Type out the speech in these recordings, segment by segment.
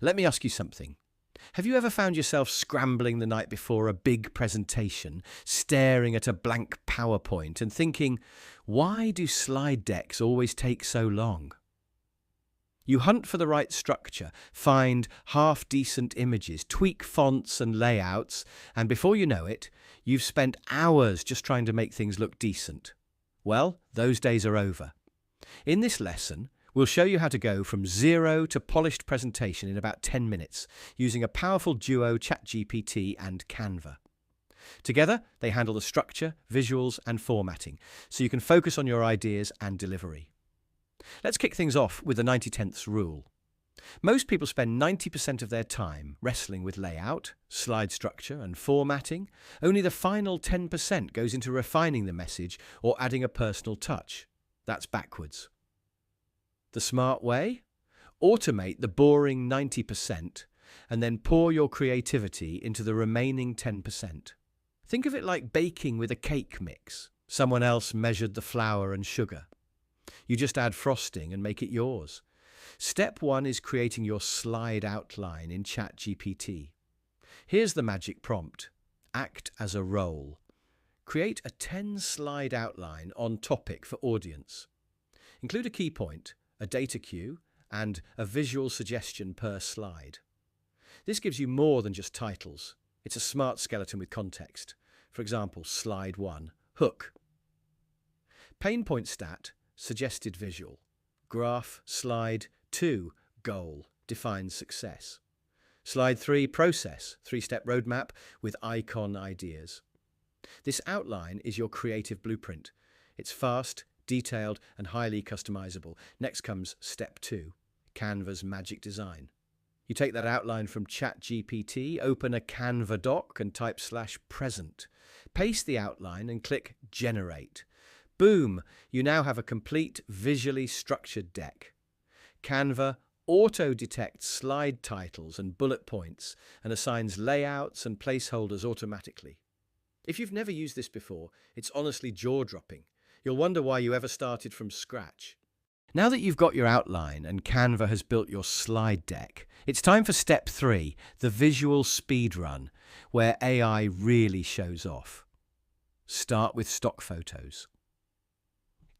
Let me ask you something. Have you ever found yourself scrambling the night before a big presentation, staring at a blank PowerPoint and thinking, why do slide decks always take so long? You hunt for the right structure, find half-decent images, tweak fonts and layouts, and before you know it, you've spent hours just trying to make things look decent. Well, those days are over. In this lesson, we'll show you how to go from zero to polished presentation in about 10 minutes using a powerful duo ChatGPT and Canva. Together, they handle the structure, visuals, and formatting, so you can focus on your ideas and delivery. Let's kick things off with the 90/10ths rule. Most people spend 90% of their time wrestling with layout, slide structure, and formatting. Only the final 10% goes into refining the message or adding a personal touch. That's backwards. The smart way? Automate the boring 90% and then pour your creativity into the remaining 10%. Think of it like baking with a cake mix. Someone else measured the flour and sugar. You just add frosting and make it yours. Step 1 is creating your slide outline in ChatGPT. Here's the magic prompt. Act as a role. Create a 10-slide outline on topic for audience. Include a key point, a data cue, and a visual suggestion per slide. This gives you more than just titles. It's a smart skeleton with context. For example, slide 1, hook. Pain point stat, suggested visual. Graph, slide 2, goal, defines success. Slide 3, process, 3-step roadmap with icon ideas. This outline is your creative blueprint. It's fast, detailed, and highly customizable. Next comes step 2, Canva's magic design. You take that outline from ChatGPT, open a Canva doc and type /present. Paste the outline and click generate. Boom! You now have a complete visually structured deck. Canva auto-detects slide titles and bullet points and assigns layouts and placeholders automatically. If you've never used this before, it's honestly jaw-dropping. You'll wonder why you ever started from scratch. Now that you've got your outline and Canva has built your slide deck, it's time for step 3, the visual speed run, where AI really shows off. Start with stock photos.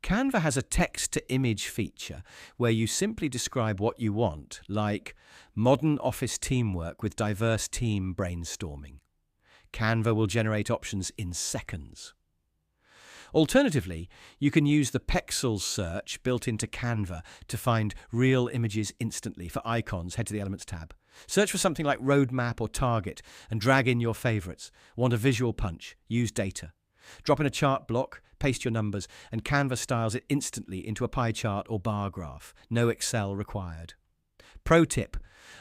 Canva has a text-to-image feature where you simply describe what you want, like modern office teamwork with diverse team brainstorming. Canva will generate options in seconds. Alternatively, you can use the Pexels search built into Canva to find real images instantly. For icons, head to the Elements tab. Search for something like roadmap or target and drag in your favorites. Want a visual punch? Use data. Drop in a chart block, paste your numbers, and Canva styles it instantly into a pie chart or bar graph. No Excel required. Pro tip: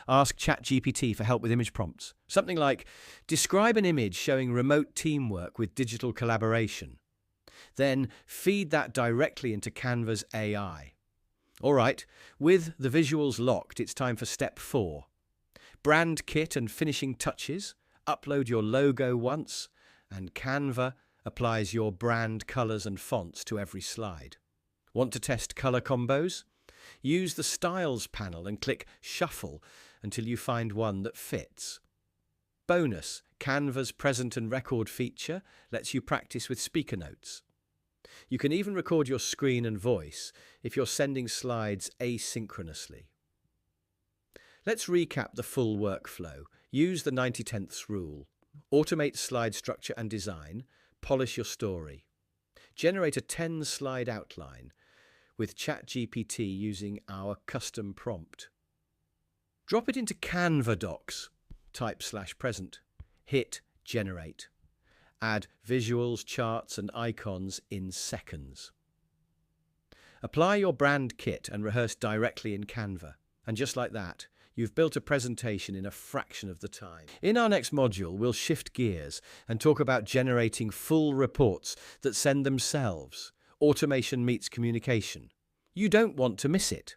ask ChatGPT for help with image prompts. Something like, describe an image showing remote teamwork with digital collaboration. Then feed that directly into Canva's AI. All right, with the visuals locked, it's time for step 4. Brand kit and finishing touches. Upload your logo once, and Canva applies your brand colors and fonts to every slide. Want to test color combos? Use the Styles panel and click Shuffle until you find one that fits. Bonus: Canva's present and record feature lets you practice with speaker notes. You can even record your screen and voice if you're sending slides asynchronously. Let's recap the full workflow. Use the 90/10ths rule. Automate slide structure and design. Polish your story. Generate a 10-slide outline with ChatGPT using our custom prompt. Drop it into Canva docs. Type /present. Hit generate. Add visuals, charts, and icons in seconds. Apply your brand kit and rehearse directly in Canva. And just like that, you've built a presentation in a fraction of the time. In our next module, we'll shift gears and talk about generating full reports that send themselves. Automation meets communication. You don't want to miss it.